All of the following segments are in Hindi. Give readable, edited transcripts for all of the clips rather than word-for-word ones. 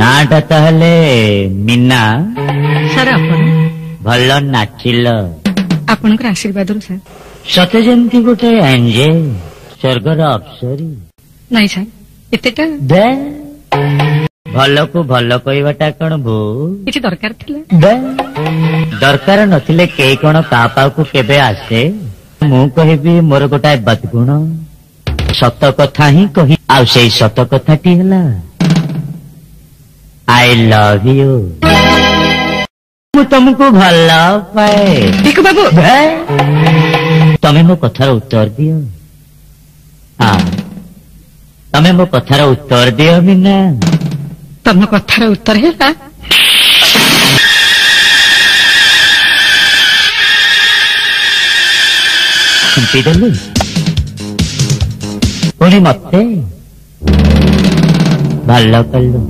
नाटा ताहले मीना सर आपण भल नाचिल आपणकर आशीर्वाद सर सते जमती गोटे एंजेल स्वर्गर अप्सरी नहीं सर एतेटा दे भल को भल कहवाटा कौन भू किछि दरकार थिला दे दरकार नथिले के कौन ता पाखु केबे आसे मु कहबी मोर गोटाए बदगुण सत कथा ही कही आ सेई सत कथाटी हला आई लव यू मु तुमको भल पाए देखो बाबू तमे मो कथार उत्तर दियो हाँ तमे मो कथार उत्तर दियो मीना तम कथार उत्तर है खुंपी देलु पुणी मते भल कलु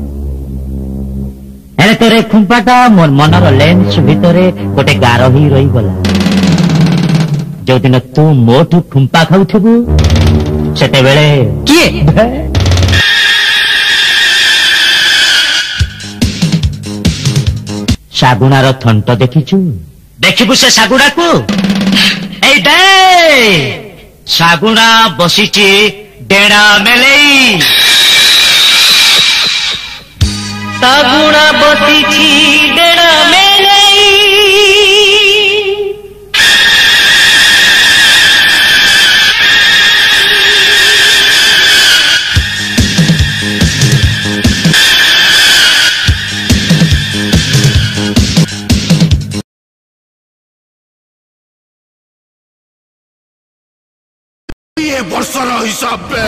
हेले तोरे खुंपाटा मोर मनर लेंस भितरे गोटे गार ही रही गला जो दिन तू मोठू खुंपा खाउथबु सेते बेले किए सागुणार थंट देखिचु देखिबु से सागुड़ा को ए दे सागुड़ा बसिची डेड़ा मेलेई सागुड़ा बसिची डेड़ा मेलेई ये वर्षर हिसाब पे